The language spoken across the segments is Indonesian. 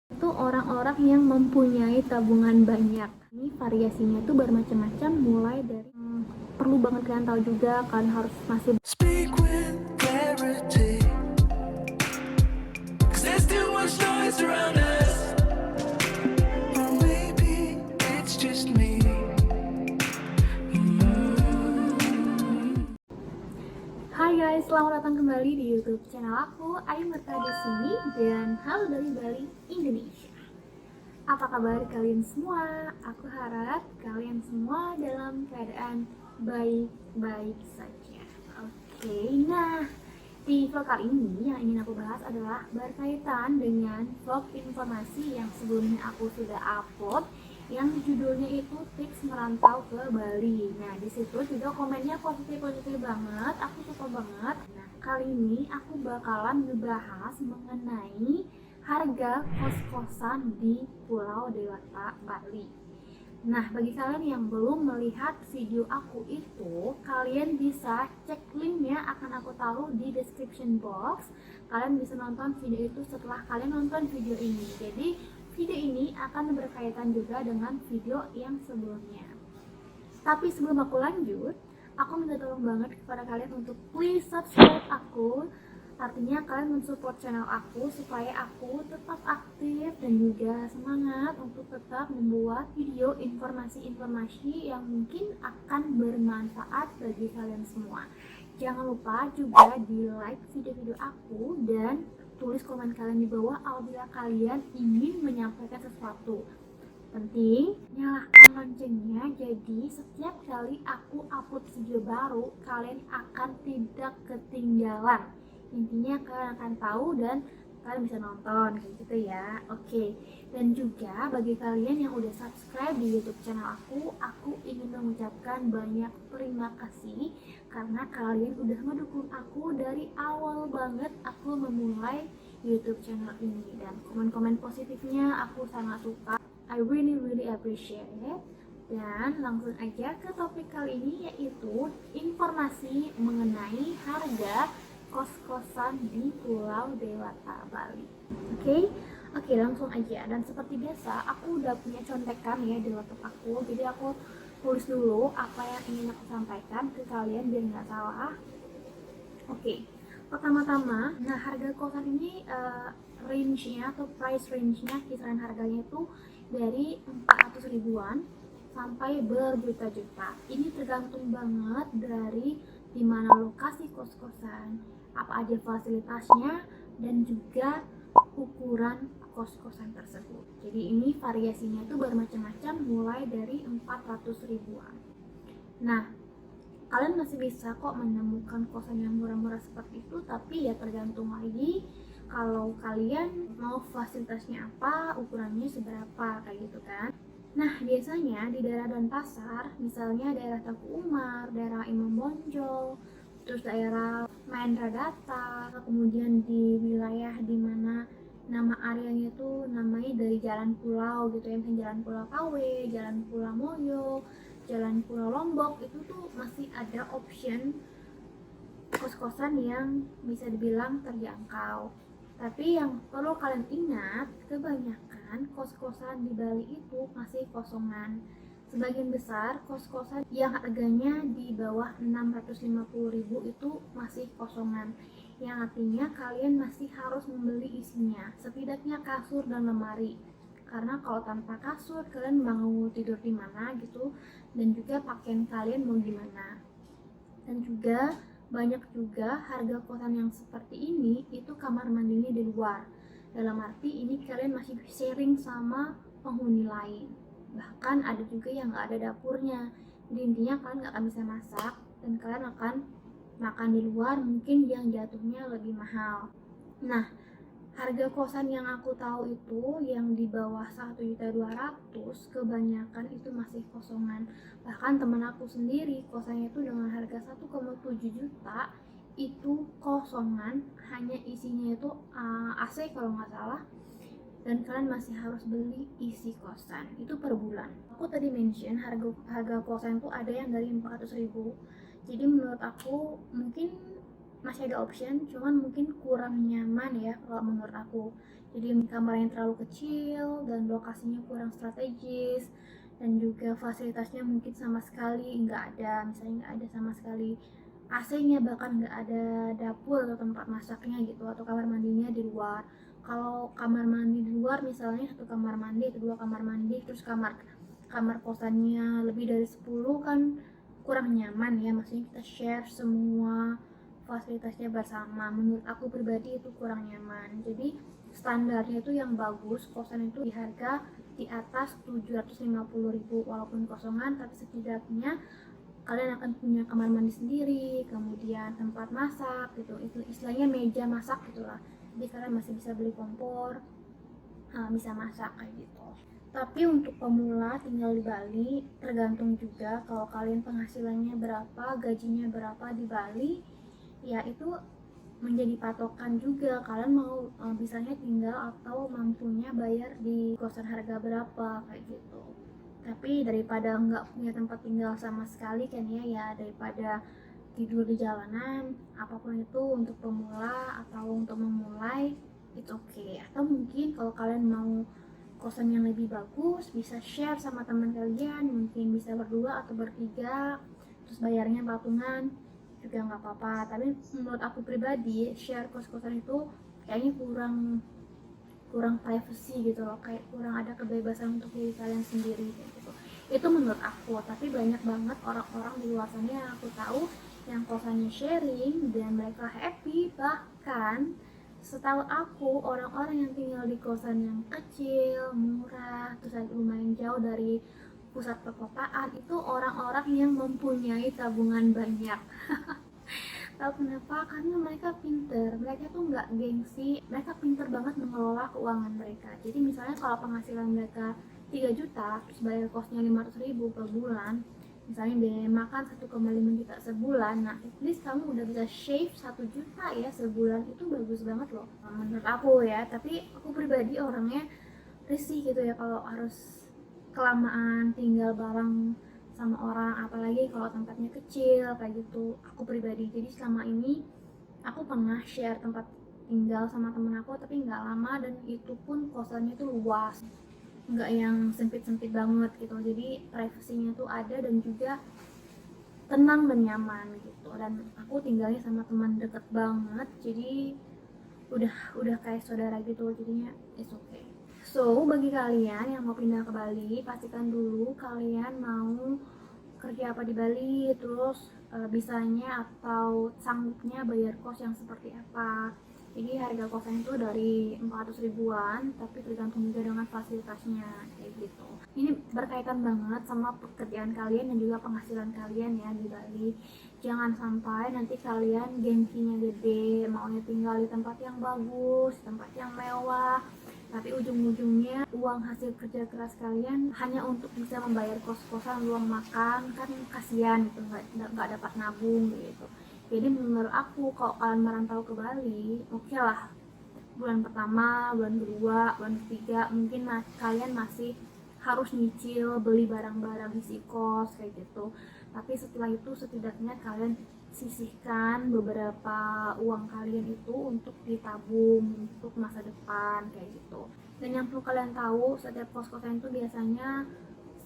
Itu orang-orang yang mempunyai tabungan banyak. Ini variasinya tuh bermacam-macam, mulai dari perlu banget kalian tahu juga, kalian harus masih Speak with clarity, 'cause there's too much noise around us. Or maybe it's just me. Hai guys, selamat datang kembali di YouTube channel aku, Ayu Merta di sini, dan halo dari Bali, Indonesia. Apa kabar kalian semua? Aku harap kalian semua dalam keadaan baik-baik saja. Oke, nah di vlog kali ini yang ingin aku bahas adalah berkaitan dengan vlog informasi yang sebelumnya aku sudah upload, yang judulnya itu tips merantau ke Bali. Nah, di situ juga komennya positif banget, aku suka banget. Nah, kali ini aku bakalan ngebahas mengenai harga kos-kosan di Pulau Dewata, Bali. Nah, bagi kalian yang belum melihat video aku itu, kalian bisa cek linknya, akan aku taruh di description box. Kalian bisa nonton video itu setelah kalian nonton video ini. Jadi, video ini akan berkaitan juga dengan video yang sebelumnya. Tapi sebelum aku lanjut, aku minta tolong banget kepada kalian untuk please subscribe aku. Artinya kalian mensupport channel aku supaya aku tetap aktif dan juga semangat untuk tetap membuat video informasi-informasi yang mungkin akan bermanfaat bagi kalian semua. Jangan lupa juga di like video-video aku dan tulis komen kalian di bawah apabila kalian ingin menyampaikan sesuatu. Penting, nyalakan loncengnya, jadi setiap kali aku upload video baru, kalian akan tidak ketinggalan. Intinya kalian akan tahu dan kalian bisa nonton kayak gitu ya. Oke. Dan juga bagi kalian yang udah subscribe di YouTube channel aku ingin mengucapkan banyak terima kasih karena kalian udah mendukung aku dari awal banget aku memulai YouTube channel ini, dan komen-komen positifnya aku sangat suka. I really appreciate it. Dan langsung aja ke topik kali ini, yaitu informasi mengenai harga kos-kosan di Pulau Dewata, Bali. Oke, langsung aja. Dan seperti biasa, aku udah punya contekan ya di laptop aku. Jadi aku tulis dulu apa yang ingin aku sampaikan ke kalian biar nggak salah. Oke, pertama-tama, nah harga kosan ini range-nya atau price range-nya, kisaran harganya itu dari 400 ribuan sampai berjuta-juta. Ini tergantung banget dari dimana lokasi kos-kosan, apa aja fasilitasnya, dan juga ukuran kos-kosan tersebut. Jadi ini variasinya itu bermacam-macam, mulai dari 400 ribuan. Nah, kalian masih bisa kok menemukan kosan yang murah-murah seperti itu, tapi ya tergantung lagi kalau kalian mau fasilitasnya apa, ukurannya seberapa, kayak gitu kan. Nah, biasanya di daerah Denpasar, misalnya daerah Teguh Umar, daerah Imam Bonjol, terus daerah Mahendra Data, kemudian di wilayah dimana nama areanya itu namanya dari Jalan Pulau gitu ya, misalnya Jalan Pulau KW, Jalan Pulau Moyo, Jalan Pulau Lombok, itu tuh masih ada option kos-kosan yang bisa dibilang terjangkau. Tapi yang perlu kalian ingat, kebanyakan kos-kosan di Bali itu masih kosongan. Sebagian besar kos-kosan yang harganya di bawah 650.000 itu masih kosongan. Yang artinya kalian masih harus membeli isinya, setidaknya kasur dan lemari. Karena kalau tanpa kasur kalian mau tidur di mana gitu, dan juga pakaian kalian mau gimana. Dan juga banyak juga harga kosan yang seperti ini itu kamar mandinya di luar. Dalam arti ini kalian masih sharing sama penghuni lain. Bahkan ada juga yang nggak ada dapurnya. Jadi intinya kalian nggak akan bisa masak dan kalian akan makan di luar, mungkin yang jatuhnya lebih mahal. Nah, harga kosan yang aku tahu itu yang di bawah 1.200.000 kebanyakan itu masih kosongan. Bahkan teman aku sendiri kosannya itu dengan harga 1,7 juta itu kosongan, hanya isinya itu AC kalau nggak salah, dan kalian masih harus beli isi kosan itu per bulan. Aku tadi mention harga kosan itu ada yang dari 400.000. Jadi menurut aku mungkin masih ada option, cuman mungkin kurang nyaman ya kalau menurut aku. Jadi kamar yang terlalu kecil dan lokasinya kurang strategis, dan juga fasilitasnya mungkin sama sekali nggak ada, misalnya nggak ada sama sekali AC-nya, bahkan nggak ada dapur atau tempat masaknya gitu, atau kamar mandinya di luar. Kalau kamar mandi di luar misalnya satu kamar mandi atau dua kamar mandi, terus kamar kamar kosannya lebih dari 10, kan kurang nyaman ya, maksudnya kita share semua fasilitasnya bersama. Menurut aku pribadi itu kurang nyaman. Jadi standarnya itu yang bagus, kosan itu di harga di atas 750.000 walaupun kosongan, tapi setidaknya kalian akan punya kamar mandi sendiri, kemudian tempat masak gitu, itu istilahnya meja masak gitulah. Jadi kalian masih bisa beli kompor, bisa masak kayak gitu. Tapi untuk pemula tinggal di Bali tergantung juga kalau kalian penghasilannya berapa, gajinya berapa di Bali, ya itu menjadi patokan juga kalian mau bisanya tinggal atau mampunya bayar di kosan harga berapa kayak gitu. Tapi daripada nggak punya tempat tinggal sama sekali kan ya daripada tidur di jalanan, apapun itu untuk pemula atau untuk memulai it's okay. Atau mungkin kalau kalian mau kosan yang lebih bagus bisa share sama teman kalian, mungkin bisa berdua atau bertiga, terus bayarnya patungan juga nggak apa-apa. Tapi menurut aku pribadi share kos-kosan itu kayaknya kurang kurang privacy gitu loh, kayak kurang ada kebebasan untuk diri kalian sendiri kayak gitu. Itu menurut aku. Tapi banyak banget orang-orang di luar sana yang aku tahu yang kosannya sharing dan mereka happy. Bahkan setahu aku orang-orang yang tinggal di kosan yang kecil, murah, terus lumayan jauh dari pusat perkotaan itu orang-orang yang mempunyai tabungan banyak. Tahu kenapa? Karena mereka pinter, mereka tuh nggak gengsi, mereka pinter banget mengelola keuangan mereka. Jadi misalnya kalau penghasilan mereka 3 juta, terus bayar kosnya 500.000 per bulan, misalnya biaya makan 1,5 juta sebulan, nah at least kamu udah bisa shave 1 juta ya sebulan, itu bagus banget loh menurut aku ya. Tapi aku pribadi orangnya risih gitu ya kalau harus kelamaan tinggal bareng sama orang, apalagi kalau tempatnya kecil kayak gitu, aku pribadi. Jadi selama ini aku pernah share tempat tinggal sama temen aku, tapi nggak lama, dan itu pun kosannya tuh luas, nggak yang sempit-sempit banget gitu, jadi privasinya tuh ada dan juga tenang dan nyaman gitu. Dan aku tinggalnya sama teman deket banget, jadi udah kayak saudara gitu, jadinya it's okay. So bagi kalian yang mau pindah ke Bali, pastikan dulu kalian mau kerja apa di Bali, terus bisanya atau sanggupnya bayar kos yang seperti apa. Jadi harga kosan itu dari 400 ribuan, tapi tergantung juga dengan fasilitasnya kayak gitu. Ini berkaitan banget sama pekerjaan kalian dan juga penghasilan kalian ya di Bali. Jangan sampai nanti kalian gengsinya gede, maunya tinggal di tempat yang bagus, tempat yang mewah, tapi ujung-ujungnya uang hasil kerja keras kalian hanya untuk bisa membayar kos-kosan, uang makan, kan kasihan gitu, nggak dapat nabung gitu. Jadi menurut aku kalau kalian merantau ke Bali, oke lah, bulan pertama, bulan kedua, bulan ketiga mungkin kalian masih harus nyicil beli barang-barang isi kos kayak gitu. Tapi setelah itu setidaknya kalian sisihkan beberapa uang kalian itu untuk ditabung untuk masa depan kayak gitu. Dan yang perlu kalian tahu, setiap kos-kosan itu biasanya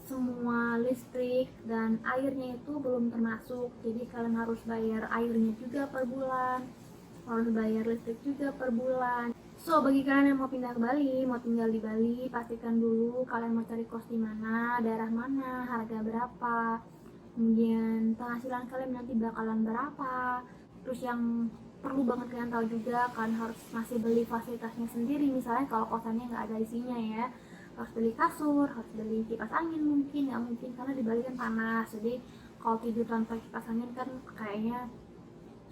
semua listrik dan airnya itu belum termasuk, jadi kalian harus bayar airnya juga per bulan, harus bayar listrik juga per bulan. So bagi kalian yang mau pindah ke Bali, mau tinggal di Bali, pastikan dulu kalian mau cari kos di mana, daerah mana, harga berapa, kemudian penghasilan kalian nanti bakalan berapa. Terus yang perlu banget kalian tahu juga, kalian harus masih beli fasilitasnya sendiri. Misalnya kalau kosannya nggak ada isinya ya, harus beli kasur, harus beli kipas angin, mungkin nggak mungkin karena di Bali kan panas, jadi kalau tidur tanpa kipas angin kan kayaknya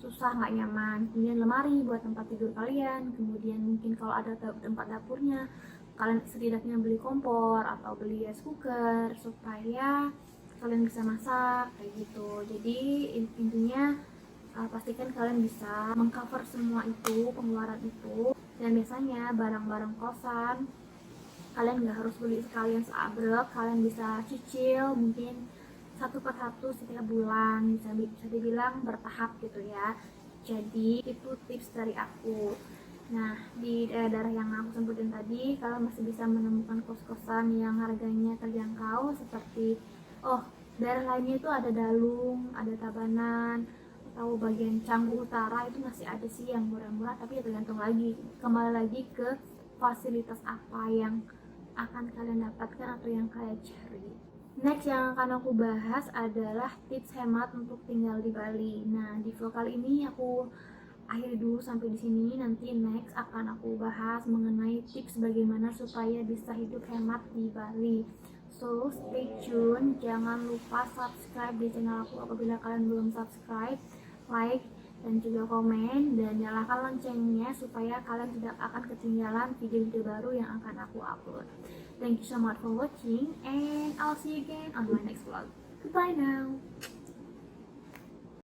susah, nggak nyaman. Kemudian lemari buat tempat tidur kalian, kemudian mungkin kalau ada tempat dapurnya kalian setidaknya beli kompor atau beli rice cooker supaya kalian bisa masak kayak gitu. Jadi intinya pastikan kalian bisa mengcover semua itu, pengeluaran itu. Dan biasanya barang-barang kosan kalian nggak harus beli sekalian seabrek, kalian bisa cicil mungkin satu per satu setiap bulan, bisa dibilang bertahap gitu ya. Jadi itu tips dari aku. Nah, di daerah-daerah yang aku sebutin tadi, kalian masih bisa menemukan kos-kosan yang harganya terjangkau seperti daerah lainnya itu ada Dalung, ada Tabanan, atau bagian Canggu Utara itu masih ada sih yang murah-murah, tapi ya tergantung lagi, kembali lagi ke fasilitas apa yang akan kalian dapatkan atau yang kalian cari. Next yang akan aku bahas adalah tips hemat untuk tinggal di Bali. Nah, di vlog kali ini aku akhiri dulu sampai di sini. Nanti next akan aku bahas mengenai tips bagaimana supaya bisa hidup hemat di Bali. So stay tune, jangan lupa subscribe di channel aku apabila kalian belum subscribe, like dan juga komen, dan nyalakan loncengnya supaya kalian tidak akan ketinggalan video-video baru yang akan aku upload. Thank you so much for watching and I'll see you again on my next vlog. Goodbye now.